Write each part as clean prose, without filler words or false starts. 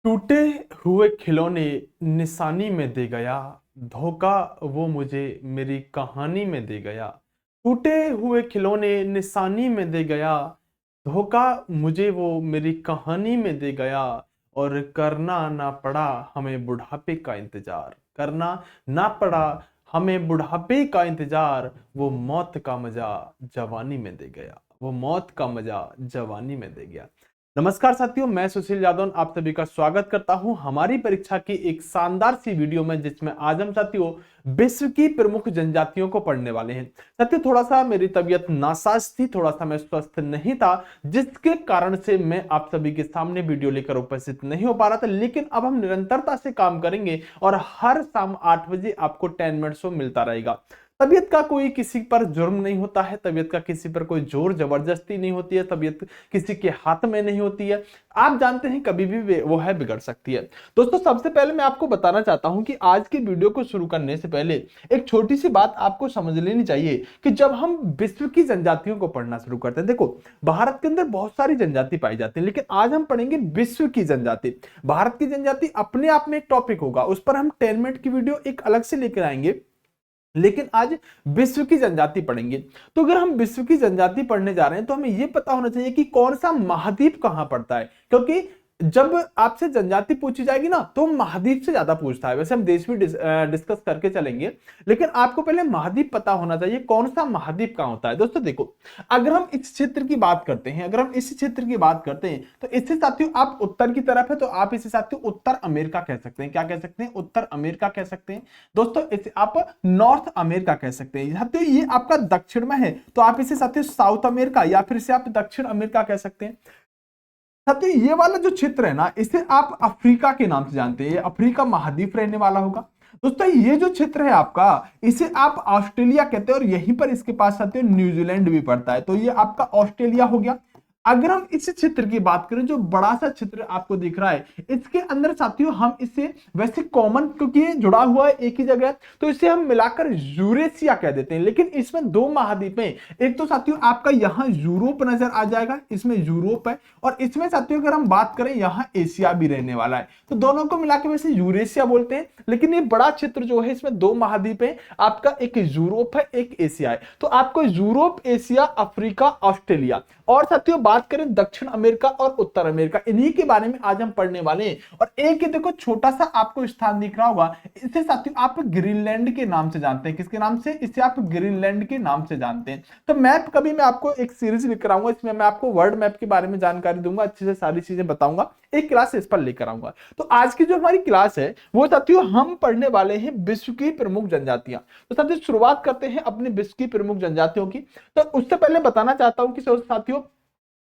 टूटे हुए खिलौने निशानी में दे गया। धोखा वो मुझे मेरी कहानी में दे गया। टूटे हुए खिलौने निशानी में दे गया। धोखा मुझे वो मेरी कहानी में दे गया। और करना ना पड़ा हमें बुढ़ापे का इंतजार। करना ना पड़ा हमें बुढ़ापे का इंतजार। वो मौत का मजा जवानी में दे गया। वो मौत का मजा जवानी में दे गया। नमस्कार साथियों, मैं सुशील यादव आप सभी का स्वागत करता हूं हमारी परीक्षा की एक शानदार सी वीडियो में, जिसमें आज हम साथियों विश्व की प्रमुख जनजातियों को पढ़ने वाले हैं। साथियों, थोड़ा सा मेरी तबीयत नासाज थी, थोड़ा सा मैं स्वस्थ नहीं था, जिसके कारण से मैं आप सभी के सामने वीडियो लेकर उपस्थित नहीं हो पा रहा था। लेकिन अब हम निरंतरता से काम करेंगे और हर शाम 8 बजे आपको 10 मिनट शो मिलता रहेगा। तबीयत का कोई किसी पर जुर्म नहीं होता है, तबीयत का किसी पर कोई जोर जबरदस्ती नहीं होती है, तबीयत किसी के हाथ में नहीं होती है। आप जानते हैं कभी भी वो है बिगड़ सकती है। दोस्तों, सबसे पहले मैं आपको बताना चाहता हूं कि आज की वीडियो को शुरू करने से पहले एक छोटी सी बात आपको समझ लेनी चाहिए कि जब हम विश्व की जनजातियों को पढ़ना शुरू करते हैं, देखो भारत के अंदर बहुत सारी जनजाति पाई जाती है, लेकिन आज हम पढ़ेंगे विश्व की जनजाति। भारत की जनजाति अपने आप में एक टॉपिक होगा, उस पर हम 10 मिनट की वीडियो एक अलग से लेकर आएंगे, लेकिन आज विश्व की जनजाति पढ़ेंगे। तो अगर हम विश्व की जनजाति पढ़ने जा रहे हैं तो हमें यह पता होना चाहिए कि कौन सा महाद्वीप कहां पड़ता है, क्योंकि जब आपसे जनजाति पूछी जाएगी ना तो महाद्वीप से ज्यादा पूछता है। वैसे हम देश भी डिस्कस करके चलेंगे, लेकिन आपको पहले महाद्वीप पता होना चाहिए कौन सा महाद्वीप कहां होता है। दोस्तों देखो, अगर हम इस क्षेत्र की बात करते हैं, तो इससे साथियों आप उत्तर की तरफ है तो आप इसे साथियों उत्तर अमेरिका कह सकते हैं। क्या कह सकते हैं? उत्तर अमेरिका कह सकते हैं। दोस्तों इसे आप नॉर्थ अमेरिका कह सकते हैं। साथियों ये आपका दक्षिण में है तो आप इसे साथियों साउथ अमेरिका या फिर इसे आप दक्षिण अमेरिका कह सकते हैं। साथियों ये वाला जो क्षेत्र है ना, इसे आप अफ्रीका के नाम से जानते हैं, ये अफ्रीका महाद्वीप रहने वाला होगा। दोस्तों ये जो क्षेत्र है आपका, इसे आप ऑस्ट्रेलिया कहते हैं और यहीं पर इसके पास साथियों न्यूजीलैंड भी पड़ता है, तो ये आपका ऑस्ट्रेलिया हो गया। अगर हम इस क्षेत्र की बात करें, जो बड़ा सा क्षेत्र आपको दिख रहा है, इसके अंदर साथियों हम इसे वैसे कॉमन, क्योंकि ये जुड़ा हुआ है एक ही जगह, तो इसे हम मिलाकर यूरेशिया कह देते हैं। लेकिन इसमें दो महाद्वीप हैं, एक तो साथियों आपका यहां यूरोप नजर आ जाएगा, इसमें यूरोप है, और इसमें साथियों अगर हम बात करें यहां एशिया भी रहने वाला है, तो दोनों को मिलाकर वैसे यूरेशिया बोलते हैं। लेकिन ये बड़ा क्षेत्र जो है, इसमें दो महाद्वीप है आपका, एक यूरोप है एक एशिया है। तो आपको यूरोप, एशिया, अफ्रीका, ऑस्ट्रेलिया, और साथियों बात करें दक्षिण अमेरिका और उत्तर अमेरिका, इन्हीं के बारे में आज हम पढ़ने वाले हैं। और एक ही देखो छोटा सा आपको स्थान दिख रहा होगा, इसे साथियों आप ग्रीनलैंड के नाम से जानते हैं। किसके नाम से? इसे आप ग्रीनलैंड के नाम से जानते हैं। तो मैप कभी मैं आपको एक सीरीज लेकर आऊंगा, इसमें मैं आपको वर्ल्ड मैप के बारे में जानकारी दूंगा, अच्छे से सारी चीजें बताऊंगा, एक क्लास इस पर लेकर आऊंगा। तो आज की जो हमारी क्लास है वो साथियों हम पढ़ने वाले हैं विश्व की प्रमुख जनजातियां। तो साथियों शुरुआत करते हैं अपनी विश्व की प्रमुख जनजातियों की। तो उससे पहले बताना चाहता हूं कि साथियों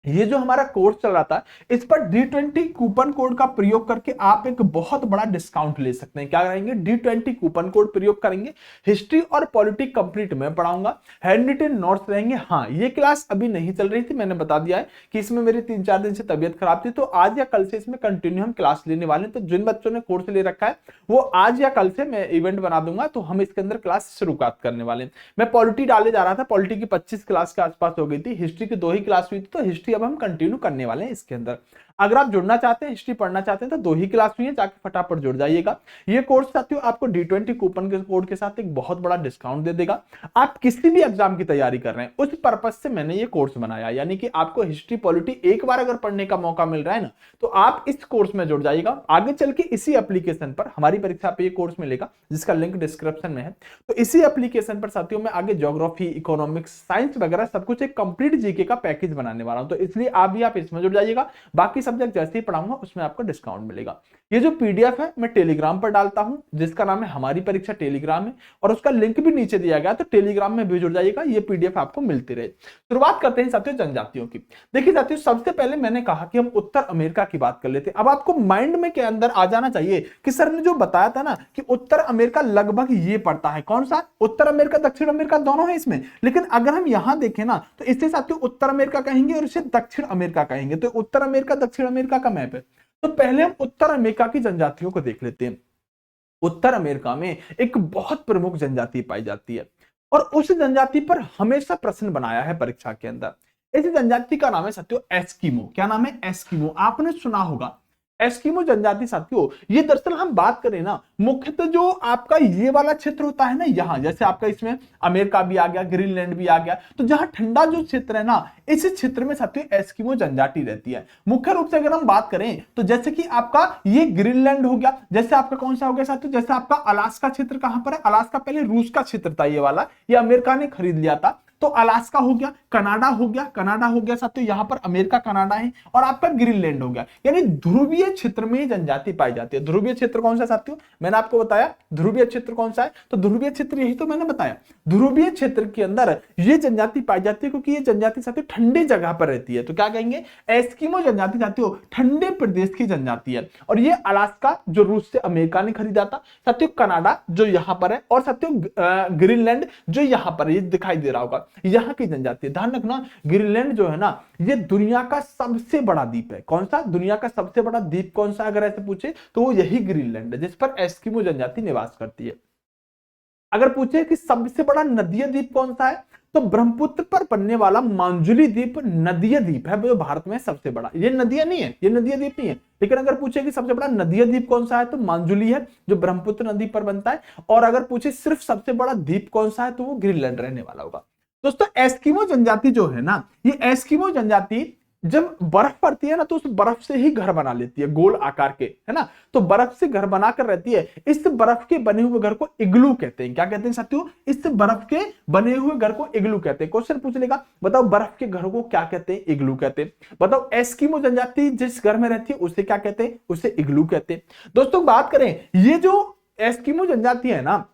ये जो हमारा कोर्स चल रहा था, इस पर D20 कूपन कोड का प्रयोग करके आप एक बहुत बड़ा डिस्काउंट ले सकते हैं। क्या करेंगे? D20 कूपन कोड प्रयोग करेंगे। हिस्ट्री और पॉलिटिक्स कंप्लीट मैं पढ़ाऊंगा, हैंड रिटन नोट्स रहेंगे। हाँ, ये क्लास अभी नहीं चल रही थी, मैंने बता दिया है कि इसमें मेरी 3-4 दिन से तबियत खराब थी, तो आज या कल से इसमें कंटिन्यू हम क्लास लेने वाले हैं। तो जिन बच्चों ने कोर्स ले रखा है वो आज या कल से मैं इवेंट बना दूंगा, तो हम इसके अंदर क्लास शुरुआत करने वाले हैं। मैं पॉलिटी डाले जा रहा था, पॉलिटी की 25 क्लास के आसपास हो गई थी, हिस्ट्री की 2 ही क्लास हुई थी, तो हिस्ट्री अब हम कंटिन्यू करने वाले हैं इसके अंदर। अगर आप जुड़ना चाहते हैं, हिस्ट्री पढ़ना चाहते हैं, तो 2 ही क्लास हुई है, जाके फटाफट जुड़ जाइएगा। ये कोर्स साथियों आपको D20 कूपन के कोड के साथ एक बहुत बड़ा डिस्काउंट दे देगा। आप किसी भी एग्जाम की तैयारी कर रहे हैं, उस पर्पज से मैंने ये कोर्स बनाया, यानी कि आपको हिस्ट्री पॉलिटी एक बार अगर पढ़ने का मौका मिल रहा है ना, तो आप इस कोर्स में जुड़ जाइएगा। आगे चल के इसी एप्लीकेशन पर हमारी परीक्षा पे ये कोर्स मिलेगा, जिसका लिंक डिस्क्रिप्शन में है। तो इसी एप्लीकेशन पर साथियों मैं आगे ज्योग्राफी, इकोनॉमिक्स, साइंस वगैरह सब कुछ एक कंप्लीट जीके का पैकेज बनाने वाला हूं, तो इसलिए आप इसमें जुड़ जाइएगा। बाकी सब्जेक्ट जैसे ही पढ़ाऊंगा उसमें आपको डिस्काउंट मिलेगा। ये जो पीडीएफ है मैं टेलीग्राम पर डालता हूं, जिसका नाम है हमारी परीक्षा टेलीग्राम है, और उसका लिंक भी नीचे दिया गया, तो टेलीग्राम में भी जुड़ जाइएगा, ये पीडीएफ आपको मिलती रहे। शुरुआत करते हैं साथियों जनजातियों की। देखिए साथियों, सबसे पहले मैंने कहा कि हम उत्तर अमेरिका की बात कर लेते हैं। अब आपको माइंड में के अंदर आ जाना चाहिए कि सर ने जो बताया था ना कि उत्तर अमेरिका लगभग ये पड़ता है, कौन सा? उत्तर अमेरिका, दक्षिण अमेरिका दोनों है इसमें। लेकिन अगर हम यहां देखें ना, तो इससे साथियों उत्तर अमेरिका कहेंगे और इसे दक्षिण अमेरिका कहेंगे। तो उत्तर अमेरिका दक्षिण अमेरिका का मैप है। तो पहले हम उत्तर अमेरिका की जनजातियों को देख लेते हैं। उत्तर अमेरिका में एक बहुत प्रमुख जनजाति पाई जाती है, और उस जनजाति पर हमेशा प्रश्न बनाया है परीक्षा के अंदर। इस जनजाति का नाम है साथियों एस्किमो। क्या नाम है? एस्किमो। आपने सुना होगा एस्किमो जनजाति साथियों, ये दरअसल हम बात करें ना, मुख्यतः जो आपका ये वाला क्षेत्र होता है ना, यहाँ जैसे आपका इसमें अमेरिका भी आ गया, ग्रीनलैंड भी आ गया, तो जहां ठंडा जो क्षेत्र है ना, इस क्षेत्र में साथियों एस्किमो जनजाति रहती है। मुख्य रूप से अगर हम बात करें तो जैसे कि आपका ये ग्रीनलैंड हो गया, जैसे आपका कौन सा हो गया साथियों, जैसे आपका अलास्का क्षेत्र कहां पर है, अलास्का पहले रूस का क्षेत्र था ये वाला, ये अमेरिका ने खरीद लिया था, तो अलास्का हो गया, कनाडा हो गया, कनाडा हो गया साथियों, यहां पर अमेरिका कनाडा है, और आपका ग्रीनलैंड हो गया। यानी ध्रुवीय क्षेत्र में जनजाति पाई जाती है। ध्रुवीय क्षेत्र कौन सा साथियों, मैंने आपको बताया ध्रुवीय क्षेत्र कौन सा है, तो ध्रुवीय क्षेत्र यही तो मैंने बताया, ध्रुवीय क्षेत्र के अंदर ये जनजाति पाई जाती है, क्योंकि ये जनजाति साथियों ठंडी जगह पर रहती है। तो क्या कहेंगे, एस्किमो जनजाति साथियों ठंडे प्रदेश की जनजाति है। और ये अलास्का जो रूस से अमेरिका ने खरीदा था, साथियों कनाडा जो यहां पर है, और साथियों ग्रीनलैंड जो यहां पर ये दिखाई दे रहा होगा, यहाँ की जनजाति। ध्यान रखना, ग्रीनलैंड जो है ना, ये दुनिया का सबसे बड़ा द्वीप है। कौन सा, दुनिया का सबसे बड़ा द्वीप कौन सा, अगर ऐसे पूछे तो वो यही ग्रीनलैंड है, जिस पर एस्किमो जनजाति निवास करती है। अगर पूछे कि सबसे बड़ा नदीय द्वीप कौन सा है, तो ब्रह्मपुत्र पर बनने वाला मांजुली द्वीप नदीय द्वीप है, वो भारत में सबसे बड़ा। ये नदियां नहीं है, ये नदीय द्वीप नहीं है, लेकिन अगर पूछे कि सबसे बड़ा नदीय द्वीप कौन सा है, तो मांजुली है, जो ब्रह्मपुत्र नदी पर बनता है। और अगर पूछे सिर्फ सबसे बड़ा द्वीप कौन सा है, तो वो ग्रीनलैंड रहने वाला होगा। दोस्तों एस्किमो जनजाति जो है ना, ये एस्किमो जनजाति जब बर्फ पड़ती है ना, तो उस बर्फ से ही घर बना लेती है, गोल आकार के, है ना, तो बर्फ से घर बनाकर रहती है। इस बर्फ के बने हुए घर को इग्लू कहते हैं। क्या कहते हैं साथियों, इस बर्फ के बने हुए घर को इग्लू कहते हैं। क्वेश्चन पूछ लेगा, बताओ बर्फ के घर को क्या कहते हैं, इग्लू कहते हैं। बताओ एस्किमो जनजाति जिस घर में रहती है उसे क्या कहते हैं, उसे इग्लू कहते हैं। दोस्तों बात करें, ये जो एस्किमो जनजाति है ना,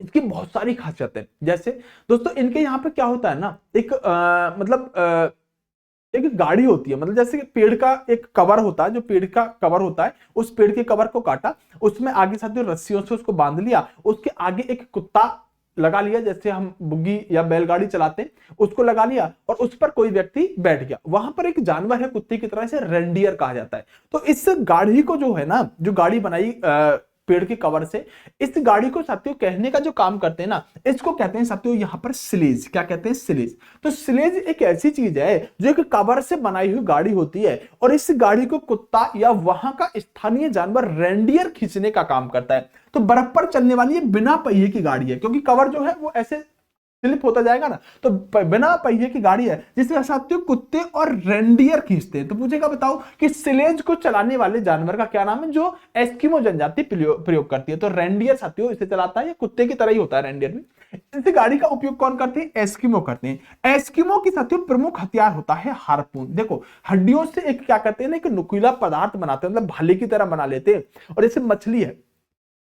इसकी बहुत सारी खासियत है। जैसे दोस्तों इनके यहाँ पे क्या होता है ना, एक गाड़ी होती है, मतलब जैसे पेड़ का एक कवर होता है, जो पेड़ का कवर होता है, उस पेड़ के कवर को काटा, उसमें आगे साथियों रस्सियों से उसको बांध लिया, उसके आगे एक कुत्ता लगा लिया, जैसे हम बुग्गी या बैलगाड़ी चलाते हैं उसको लगा लिया, और उस पर कोई व्यक्ति बैठ गया। वहां पर एक जानवर है कुत्ते की तरह से, रेंडियर कहा जाता है। तो इस गाड़ी को जो है ना, जो गाड़ी बनाई पेड़ के कवर से, इस गाड़ी को साथियों कहने का जो काम करते हैं ना, इसको कहते हैं साथियों यहाँ पर स्लेज। क्या कहते हैं, स्लेज। तो स्लेज एक ऐसी चीज है जो एक कवर से बनाई हुई गाड़ी होती है, और इस गाड़ी को कुत्ता या वहां का स्थानीय जानवर रेंडियर खींचने का काम करता है। तो बर्फ पर चलने वाली ये बिना पहिए की गाड़ी है, क्योंकि कवर जो है वो ऐसे स्लिप होता जाएगा ना, तो बिना पहिए की गाड़ी है, जिसमें साथियों कुत्ते और रेंडियर खींचते हैं। तो पूछेगा बताओ कि स्लेज को चलाने वाले जानवर का क्या नाम है, जो एस्किमो जनजाति प्रयोग करती है। तो रेंडियर साथियों इसे चलाता है, ये कुत्ते की तरह ही होता है रेंडियर भी। इस गाड़ी का उपयोग कौन करते हैं, एस्किमो करते हैं। एस्किमो की साथियों प्रमुख हथियार होता है हार्पून। देखो हड्डियों से एक क्या कहते हैं ना, एक नुकीला पदार्थ बनाते हैं, मतलब भाले की तरह बना लेते हैं। और जैसे मछली है,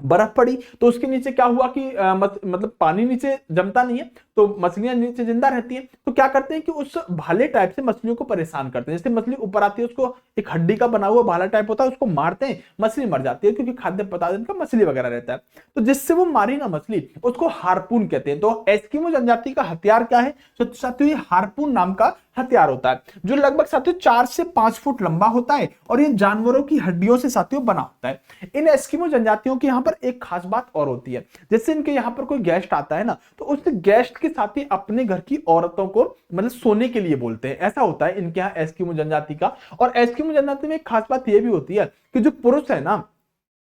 बर्फ पड़ी तो उसके नीचे क्या हुआ कि मतलब पानी नीचे जमता नहीं है, तो मछलियां नीचे जिंदा रहती हैं। तो क्या करते हैं कि उस भाले टाइप से मछलियों को परेशान करते हैं। जैसे मछली ऊपर आती है, उसको एक हड्डी का बना हुआ भाला टाइप होता है, उसको मारते हैं, मछली मर जाती है, क्योंकि खाद्य पदार्थ का मछली वगैरह रहता है। तो जिससे वो मारी ना मछली, उसको हार्पून कहते हैं। तो एस्किमो जनजाति का हथियार क्या है, तो साथियों ये हार्पून नाम का हथियार होता है, जो लगभग साथियों 4 से 5 फुट लंबा होता है, और ये जानवरों की हड्डियों से साथियों बना होता है। इन एस्किमो जनजातियों की यहाँ पर एक खास बात और होती है, जैसे इनके यहाँ पर कोई गेस्ट आता है ना, तो उस गेस्ट के साथ ही अपने घर की औरतों को मतलब सोने के लिए बोलते हैं। ऐसा होता है इनके यहाँ एस्किमो जनजाति का। और एस्किमो जनजाति में एक खास बात यह भी होती है कि जो पुरुष है ना,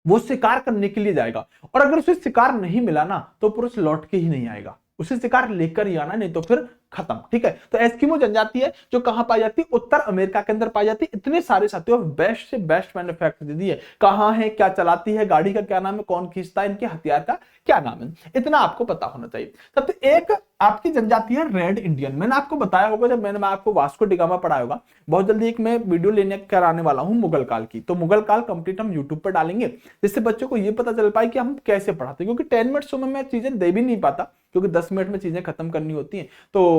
वो शिकार करने के लिए जाएगा, और अगर उसे शिकार नहीं मिला ना, तो पुरुष लौट के ही नहीं आएगा, उसे शिकार लेकर ही आना, नहीं तो फिर खत्म। ठीक है, तो एस्किमो जनजाति है जो कहां पाई जाती है, उत्तर अमेरिका के अंदर पाई जाती है। इतने सारे साथियों बेस्ट से बेस्ट मैन्युफैक्चर दे दी है, कहां है, क्या चलाती है, गाड़ी का क्या नाम है, कौन खींचता है, इनके हथियार का क्या नाम है, इतना आपको पता होना चाहिए। सबसे एक आपकी जनजाति है रेड इंडियन। मैंने आपको बताया होगा, जब मैंने आपको वास्को डिगामा पढ़ाया होगा, बहुत जल्दी एक मैं वीडियो लेने कराने वाला हूं मुगल काल की। तो मुगल काल कंप्लीट हम यूट्यूब पर डालेंगे, जिससे बच्चों को यह पता चल पाए कि हम कैसे पढ़ाते हैं, क्योंकि 10 मिनट्स में मैं चीजें दे भी नहीं पाता, क्योंकि 10 मिनट में चीजें खत्म करनी होती हैं। तो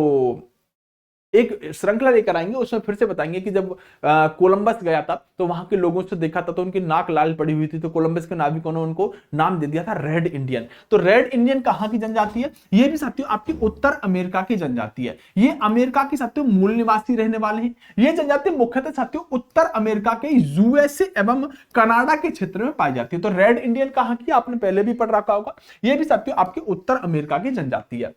एक श्रृंखला लेकर आएंगे, उसमें फिर से बताएंगे कि जब कोलंबस गया था तो वहां के लोगों से देखा था, तो उनकी नाक लाल पड़ी हुई थी, तो कोलंबस के नाविकों ने उनको नाम दे दिया था रेड इंडियन। तो रेड इंडियन कहां की जनजाति है, ये भी साथियों आपकी उत्तर अमेरिका की जनजाति है। ये अमेरिका के साथियों मूल निवासी रहने वाले हैं। ये जनजाति मुख्यतः साथियों उत्तर अमेरिका के यूएसए एवं कनाडा के क्षेत्र में पाई जाती है। तो रेड इंडियन कहां की, आपने पहले भी पढ़ रखा होगा, ये भी साथियों आपकी उत्तर अमेरिका की जनजाति है।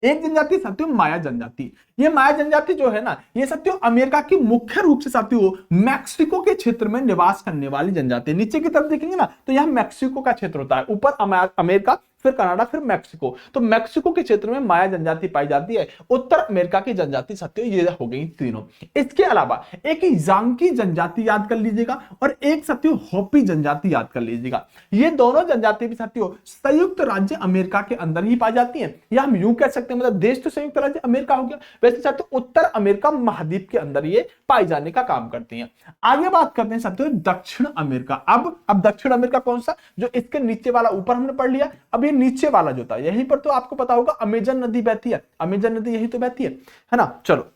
एक जनजाति साथियों माया जनजाति। ये माया जनजाति जो है ना, ये साथियों अमेरिका की मुख्य रूप से साथियों मैक्सिको के क्षेत्र में निवास करने वाली जनजाति है। नीचे की तरफ देखेंगे ना तो यह मैक्सिको का क्षेत्र होता है, ऊपर अमेरिका, फिर कनाडा, फिर मैक्सिको। तो मैक्सिको के क्षेत्र में माया जनजाति पाई जाती है। उत्तर अमेरिका की जनजाति साथियों ये हो गई तीनों। इसके अलावा एक यांकी जनजाति याद कर लीजिएगा और एक साथियों होपी जनजाति याद कर लीजिएगा। ये दोनों जनजाति भी साथियों संयुक्त राज्य अमेरिका के अंदर ही पाई जाती है, या हम यूं कह सकते हैं, मतलब देश तो संयुक्त राज्य अमेरिका हो गया, वैसे साथियों उत्तर अमेरिका महाद्वीप के अंदर ये पाई जाने का काम करती हैं। आगे बात करते हैं साथियों दक्षिण अमेरिका। अब दक्षिण अमेरिका कौन सा, जो इसके नीचे वाला ऊपर हमने पढ़ लिया, अब ये नीचे वाला जो था, यहीं पर तो आपको पता होगा अमेजन नदी बहती है, अमेजन नदी यही तो बहती है ना। चलो,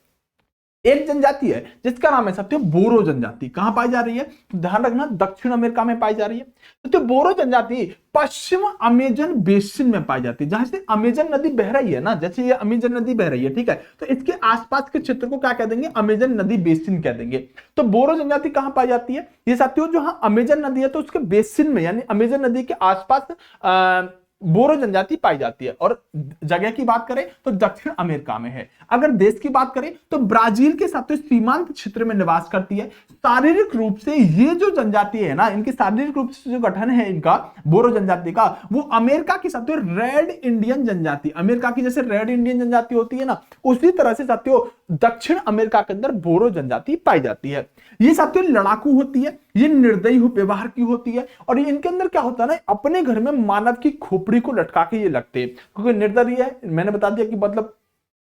एक जनजाति है जिसका नाम है साथियों बोरो जनजाति। कहां पाई जा रही है, तो ध्यान रखना दक्षिण अमेरिका में पाई जा रही है। तो बोरो जनजाति पश्चिम अमेजन बेसिन में पाई जाती है, जहां से अमेजन नदी बह रही है ना, जैसे ये अमेजन नदी बह रही है, ठीक है, तो इसके आसपास के क्षेत्र को क्या कह देंगे, अमेजन नदी बेसिन कह देंगे। तो बोरो जनजाति कहां पाई जाती है, ये साथियों जो अमेजन नदी है तो उसके बेसिन में, यानी अमेजन नदी के आसपास बोरो जनजाति पाई जाती है। और जगह की बात करें तो दक्षिण अमेरिका में है। अगर देश की बात करें तो ब्राजील के साथ सीमांत क्षेत्र में निवास करती है। शारीरिक रूप से ये जो जनजाति है ना, इनकी शारीरिक रूप से जो गठन है इनका बोरो जनजाति का, वो अमेरिका के साथियों रेड इंडियन जनजाति, अमेरिका की जैसे रेड इंडियन जनजाति होती है ना, उसी तरह से साथियों दक्षिण अमेरिका के अंदर बोरो जनजाति पाई जाती है। ये साथियों लड़ाकू होती है, ये निर्दयी व्यवहार की होती है, और इनके अंदर क्या होता है ना, अपने घर में मानव की खोपड़ी को लटका के ये लगते हैं, क्योंकि निर्दयी है, मैंने बता दिया कि मतलब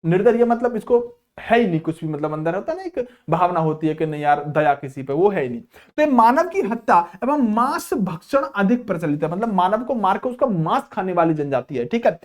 निर्दयी मतलब इसको है ही नहीं कुछ भी, मतलब अंदर होता है ना एक भावना होती है कि नहीं यार दया किसी पे, वो है ही नहीं। तो ये मानव की हत्या एवं मांस भक्षण अधिक प्रचलित है, मतलब मानव को मार के उसका मांस खाने वाली जनजाति है, ठीक है।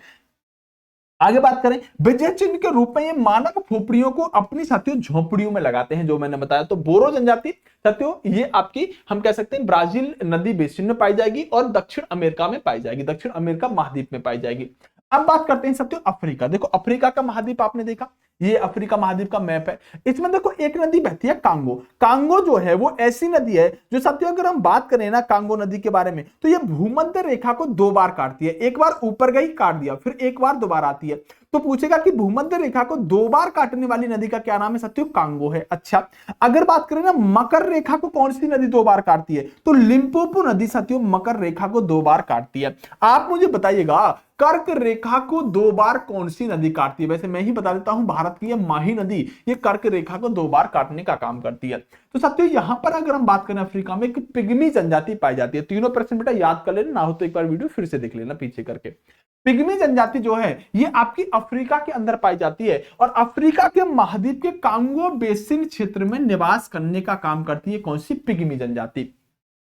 आगे बात करें, विजय चिन्ह के रूप में ये मानव खोपड़ियों को अपनी साथियों झोपड़ियों में लगाते हैं, जो मैंने बताया। तो बोरो जनजाति साथियों ये आपकी हम कह सकते हैं ब्राजील नदी बेसिन में पाई जाएगी और दक्षिण अमेरिका में पाई जाएगी, दक्षिण अमेरिका महाद्वीप में पाई जाएगी। अब बात करते हैं साथियों अफ्रीका। देखो अफ्रीका का महाद्वीप आपने देखा, ये अफ्रीका महाद्वीप का मैप है। इसमें देखो एक नदी बहती है कांगो। कांगो जो है वो ऐसी नदी है जो साथियों अगर हम बात करें ना कांगो नदी के बारे में, तो ये भूमध्य रेखा को दो बार काटती है, एक बार ऊपर गई काट दिया, फिर एक बार दोबारा आती है। तो पूछेगा कि भूमध्य रेखा को दो बार काटने वाली नदी का क्या नाम है, साथियों कांगो है। अच्छा, अगर बात करें ना मकर रेखा को कौन सी नदी दो बार काटती है, तो लिम्पोपो नदी साथियों मकर रेखा को दो बार काटती है। आप मुझे बताइएगा कर्क रेखा को दो बार कौन सी नदी काटती है। वैसे मैं ही बता देता हूं, भारत की यह माही नदी ये कर्क रेखा को दो बार काटने का काम करती है। तो साथियों यहां पर अगर हम बात करें अफ्रीका में एक पिग्मी जनजाति पाई जाती है। तीनों प्रश्न बेटा याद कर लेना, ना हो तो एक बार वीडियो फिर से देख लेना पीछे करके। पिग्मी जनजाति जो है ये आपकी अफ्रीका के अंदर पाई जाती है और अफ्रीका के महाद्वीप के कांगो बेसिन क्षेत्र में निवास करने का काम करती है। कौन सी पिग्मी जनजाति,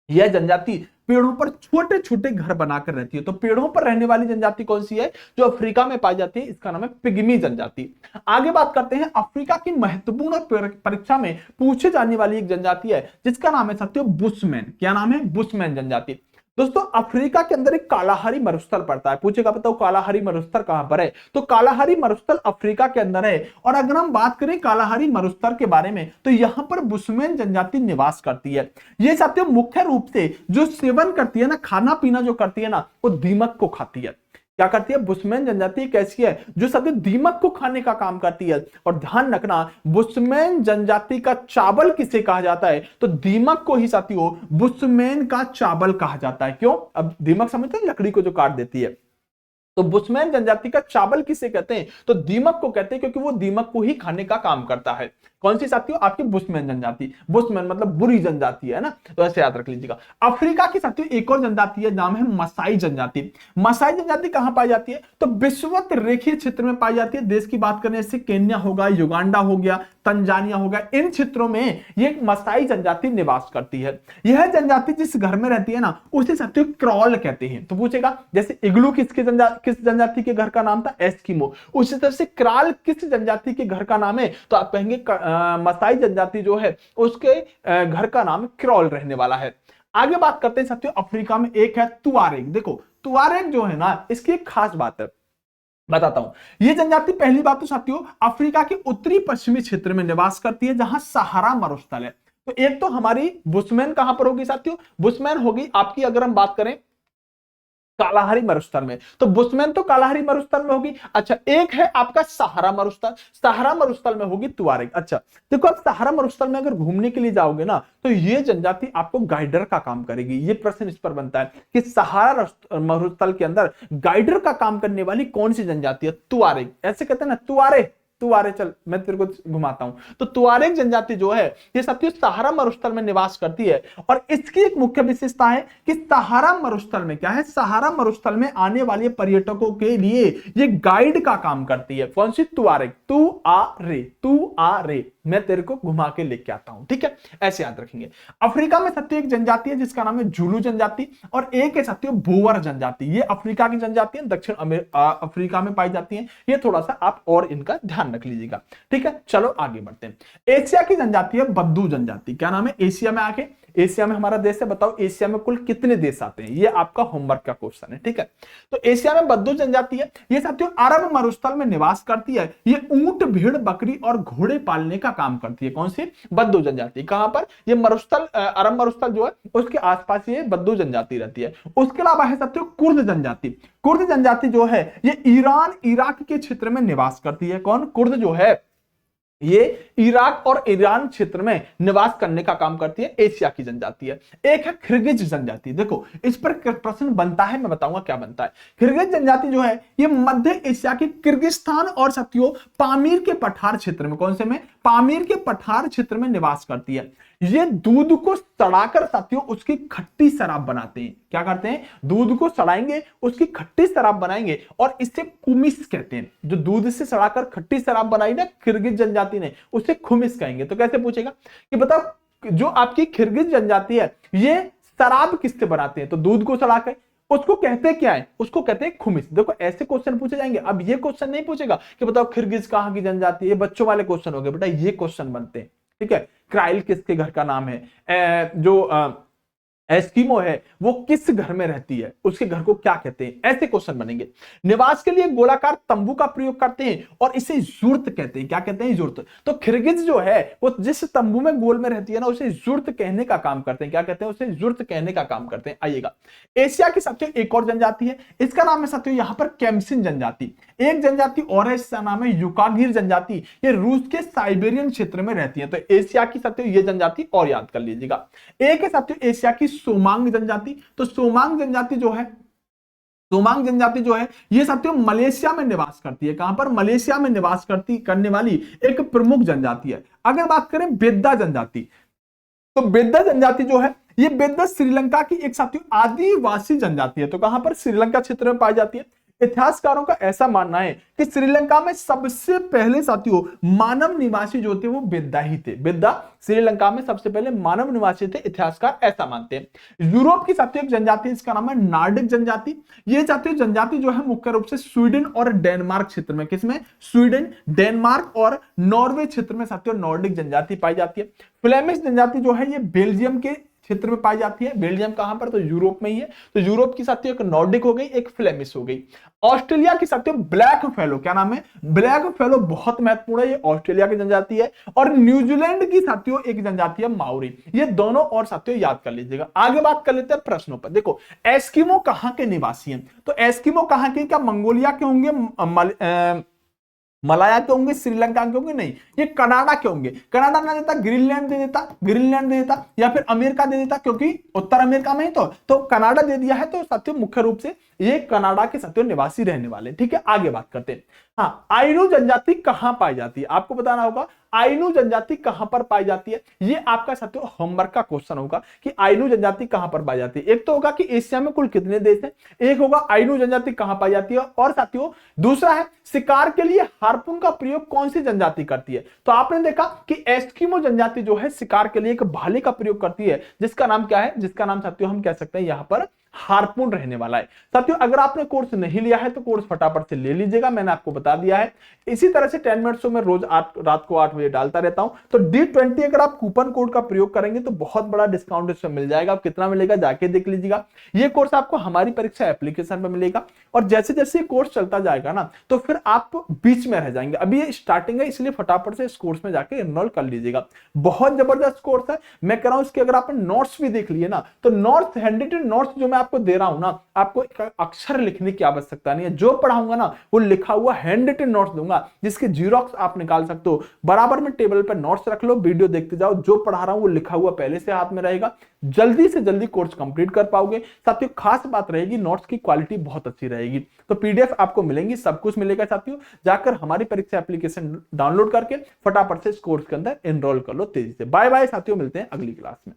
यह जनजाति पेड़ों पर छोटे छोटे घर बनाकर रहती है। तो पेड़ों पर रहने वाली जनजाति कौन सी है जो अफ्रीका में पाई जाती है, इसका नाम है पिग्मी जनजाति। आगे बात करते हैं अफ्रीका की महत्वपूर्ण परीक्षा में पूछे जाने वाली एक जनजाति है जिसका नाम है साथियों बुशमैन। क्या नाम है, बुशमैन जनजाति। दोस्तों अफ्रीका के अंदर एक कालाहारी मरुस्थल पड़ता है। पूछेगा बताओ कालाहारी मरुस्थल कहां पर है, तो कालाहारी मरुस्थल अफ्रीका के अंदर है। और अगर हम बात करें कालाहारी मरुस्थल के बारे में तो यहां पर बुशमैन जनजाति निवास करती है। ये साथियों मुख्य रूप से जो सेवन करती है ना, खाना पीना जो करती है ना, वो दीमक को खाती है। क्या करती है, बुशमैन जनजाति कैसी है जो साथियों दीमक को खाने का काम करती है। और ध्यान रखना बुशमैन जनजाति का चावल किसे कहा जाता है, तो दीमक को ही साथियों बुशमैन का चावल कहा जाता है। क्यों, अब दीमक समझते हैं लकड़ी को जो काट देती है, तो बुशमैन जनजाति का चावल किसे कहते हैं, तो दीमक को कहते हैं, क्योंकि वो दीमक को ही खाने का काम करता है। कौन सी साथियों, आपकी बुशमैन जनजाति। बुशमैन मतलब बुरी जनजाति है ना, तो ऐसे याद रख लीजिएगा। अफ्रीका की साथियों एक और जनजाति है, नाम है मसाई जनजाति। मसाई जनजाति कहां पाई जाती है, तो विषुवत रेखीय क्षेत्र में पाई जाती है। देश की बात करें जैसे केन्या होगा, युगांडा हो गया, तंजानिया हो गया, इन क्षेत्रों में ये मसाई जनजाति निवास करती है। यह जनजाति जिस घर में रहती है ना उसे साथियों क्रॉल कहते हैं। तो पूछेगा जैसे इग्लू किस जनजाति के घर का नाम था, एस्किमो, उसी तरह से क्राल किस जनजाति के घर का नाम है, तो आप कहेंगे मसाई जनजाति जो है उसके घर का नाम क्रॉल रहने वाला है। आगे बात करते हैं साथियों अफ्रीका में एक है तुआरेग। देखो तुआरेग जो है ना, इसकी एक खास बात है, बताता हूं। ये जनजाति पहली बात तो साथियों अफ्रीका के उत्तरी पश्चिमी क्षेत्र में निवास करती है जहां सहारा मरुस्थल है। तो एक तो हमारी बुशमैन कहां पर होगी साथियों, बुशमैन होगी आपकी, अगर हम बात करें कालाहारी मरुस्थल में। तो बुशमैन तो कालाहारी मरुस्थल में होगी। अच्छा, एक है आपका सहारा मरुस्थल, सहारा मरुस्थल में होगी तुआरेग। अच्छा देखो, आप सहारा मरुस्थल में अगर घूमने के लिए जाओगे ना, तो ये जनजाति आपको गाइडर का काम करेगी। ये प्रश्न इस पर बनता है कि सहारा मरुस्थल के अंदर गाइडर का काम करने वाली कौन सी जनजाति है? तुआरेग। ऐसे कहते हैं ना, तुआरे तुआरे, चल मैं तेरे को घुमाता हूं। तो तुआरेग जनजाति जो है, ये साथियों सहारा मरुस्थल में निवास करती है। और इसकी एक मुख्य विशेषता है कि सहारा मरुस्थल में क्या है, सहारा मरुस्थल में आने वाले पर्यटकों के लिए ये गाइड का काम करती है। कौन सी? तुआरेग। तू आ रे, मैं तेरे को घुमा के लेके आता हूं, ठीक है, ऐसे याद रखेंगे। अफ्रीका में साथियों एक जनजाति है जिसका नाम है जुलू जनजाति, और एक है साथियों बोवर जनजाति। ये अफ्रीका की जनजाति है, दक्षिण अफ्रीका में पाई जाती है। ये थोड़ा सा आप और इनका ध्यान रख लीजिएगा, ठीक है। चलो आगे बढ़ते हैं। एशिया की जनजाति है बद्दू जनजाति। क्या नाम है? एशिया में आके, एशिया में हमारा देश है, बताओ एशिया में कुल कितने देश आते हैं? ये आपका होमवर्क का क्वेश्चन है, ठीक है। तो एशिया में बद्दू जनजाति है, ये साथियों अरब मरुस्थल में निवास करती है। ये ऊंट, भेड़, बकरी और घोड़े पालने का काम करती है। कौन सी? बद्दू जनजाति। कहां पर? ये मरुस्थल, अरब मरुस्थल जो है उसके आसपास ये बद्दू जनजाति रहती है। उसके अलावा है साथियों कुर्द जनजाति। कुर्द जनजाति जो है ये ईरान, इराक के क्षेत्र में निवास करती है। कौन? कुर्द जो है ये इराक और ईरान क्षेत्र में निवास करने का काम करती है। एशिया की जनजाति है। एक है किर्गिज जनजाति। देखो इस पर प्रश्न बनता है, मैं बताऊंगा क्या बनता है। किर्गिज जनजाति जो है ये मध्य एशिया के किर्गिस्तान और साथियों पामीर के पठार क्षेत्र में, कौन से में? पामीर के पठार क्षेत्र में निवास करती है। ये दूध को सड़ाकर साथियों उसकी खट्टी शराब बनाते हैं। क्या करते हैं? दूध को सड़ाएंगे, उसकी खट्टी शराब बनाएंगे, और इसे कुमिस कहते हैं। जो दूध से सड़ाकर खट्टी शराब बनाई ना किर्गिज जनजाति ने, उसे खुमिस कहेंगे। तो कैसे पूछेगा कि बताओ जो आपकी किर्गिज जनजाति है ये शराब किससे बनाते हैं? तो दूध को सड़ाकर। उसको कहते क्या है? उसको कहते हैं खुमिस। देखो ऐसे क्वेश्चन पूछे जाएंगे। अब ये क्वेश्चन नहीं पूछेगा कि बताओ किर्गिज कहां की जनजाति है, ये बच्चों वाले क्वेश्चन हो गए बेटा, ये क्वेश्चन बनते हैं, ठीक है। क्राइल किसके घर का नाम है? जो एस्किमो है वो किस घर में रहती है, उसके घर को क्या कहते हैं? ऐसे क्वेश्चन बनेंगे। निवास के लिए गोलाकार तंबू का प्रयोग करते हैं और इसे जुर्त कहते हैं। क्या कहते हैं? जुर्त। तो किर्गिज जो है वो जिस तंबू में गोल में रहती है ना, उसे जुर्त कहने का काम करते हैं। क्या कहते हैं? उसे जुर्त कहने का काम करते हैं। आइएगा, एशिया की साथियों एक और जनजाति है, इसका नाम है साथियों यहां पर कैम्सिन जनजाति। एक जनजाति और है, इसका नाम है युकागिर जनजाति। ये रूस के साइबेरियन क्षेत्र में रहती है। तो एशिया की साथियों ये जनजाति और याद कर लीजिएगा। एक है साथियों एशिया की सोमांग जनजाति। तो सोमांग जनजाति जो है, सोमांग जनजाति जो है ये साथियों मलेशिया में निवास करती है। कहां पर? मलेशिया में निवास करने वाली एक प्रमुख जनजाति है। अगर बात करें बेद्दा जनजाति, तो बेद्दा जनजाति जो है ये बेद्दा श्रीलंका की एक साथियों आदिवासी जनजाति है। तो कहां पर? श्रीलंका क्षेत्र में पाई जाती है। इतिहासकारों का ऐसा मानना है कि श्रीलंका में सबसे पहले साथियों मानव निवासी जो थे वो बेद्दा ही थे। बेद्दा श्रीलंका में सबसे पहले मानव निवासी थे, इतिहासकार ऐसा मानते हैं। यूरोप की साथियों एक जनजाति, इसका नाम है नार्डिक जनजाति। ये साथियों जनजाति जो है मुख्य रूप से स्वीडन और डेनमार्क क्षेत्र में, किसमें? स्वीडन, डेनमार्क और नॉर्वे क्षेत्र में साथियों नॉर्डिक जनजाति पाई जाती है। फ्लेमिश जनजाति जो है ये बेल्जियम के क्षेत्र में पाई जाती है। बेल्जियम कहां पर? तो यूरोप में ही है। तो यूरोप की साथियों एक नॉर्डिक हो गई, एक फ्लेमिश हो गई। ऑस्ट्रेलिया की साथियों ब्लैक फेलो। क्या नाम है? ब्लैक फेलो, बहुत महत्वपूर्ण है, ये ऑस्ट्रेलिया की जनजाति है। और न्यूजीलैंड की साथियों एक जनजाति है माउरी। ये दोनों और साथियों याद कर लीजिएगा। आगे बात कर लेते हैं प्रश्नों पर। देखो एस्किमो कहां के निवासी हैं? तो एस्किमो कहां के? क्या मंगोलिया के होंगे, मलाया के होंगे, श्रीलंका के होंगे? नहीं, ये कनाडा के होंगे। कनाडा ना देता ग्रीनलैंड दे देता, ग्रीनलैंड दे देता, या फिर अमेरिका दे देता, क्योंकि उत्तर अमेरिका में ही तो कनाडा दे दिया है। तो साथियों मुख्य रूप से ये कनाडा के साथियों निवासी रहने वाले, ठीक है। आगे बात करते हैं। हाँ, आइनू जनजाति कहां पाई जाती है? आपको बताना होगा आइनू जनजाति कहां पर पाई जाती है। ये आपका साथियों होमवर्क का क्वेश्चन होगा कि आइनू जनजाति कहां पर पाई जाती है। एक तो होगा कि एशिया में कुल कितने देश हैं, एक होगा आइनू जनजाति कहां पाई जाती है, और साथियों दूसरा है शिकार के लिए हार्पून का प्रयोग कौन सी जनजाति करती है। तो आपने देखा कि एस्किमो जनजाति जो है शिकार के लिए एक भाले का प्रयोग करती है, जिसका नाम क्या है? जिसका नाम साथियों हम कह सकते हैं यहां पर हार्पून रहने वाला है। साथियों अगर आपने कोर्स नहीं लिया है तो कोर्स फटाफट से ले लीजिएगा, मैंने आपको बता दिया है। इसी तरह से 10 मिनट्स में रोज रात को 8 बजे डालता रहता हूं। तो D20 अगर आप कूपन कोड का प्रयोग करेंगे तो बहुत बड़ा डिस्काउंट इसमें मिल जाएगा। आप कितना मिलेगा जाके देख लीजिएगा। ये कोर्स आपको हमारी परीक्षा एप्लीकेशन में मिलेगा, और जैसे जैसे ये कोर्स चलता जाएगा ना तो फिर आप बीच में रह जाएंगे। अभी ये स्टार्टिंग है, इसलिए फटाफट से इस कोर्स में जाके एनरोल कर लीजिएगा। बहुत जबरदस्त कोर्स है, मैं कह रहा हूं। इसके अगर आपने नोट्स भी देख लिए ना, तो नोट्स, हैंड रिटन नोट्स जो मैं आपको दे रहा हूं ना, आपको एक अक्षर लिखने की आवश्यकता नहीं है। जो पढ़ाऊंगा ना वो लिखा हुआ हैंड रिटन नोट्स दूंगा, जिसके जीरोक्स आप निकाल सकते हो। बराबर में टेबल पर नोट्स रख लो, वीडियो देखते जाओ, जो पढ़ा रहा हूं वो लिखा हुआ पहले से हाथ में रहेगा, जल्दी से जल्दी कोर्स कंप्लीट कर पाओगे। साथियों खास बात रहेगी, नोट्स की क्वालिटी बहुत अच्छी रहेगी। तो पीडीएफ आपको मिलेंगी, सब कुछ मिलेगा साथियों। जाकर हमारी परीक्षा एप्लीकेशन डाउनलोड करके फटाफट से इस कोर्स के अंदर एनरोल कर लो तेजी से। बाय बाय साथियों, मिलते हैं अगली क्लास में।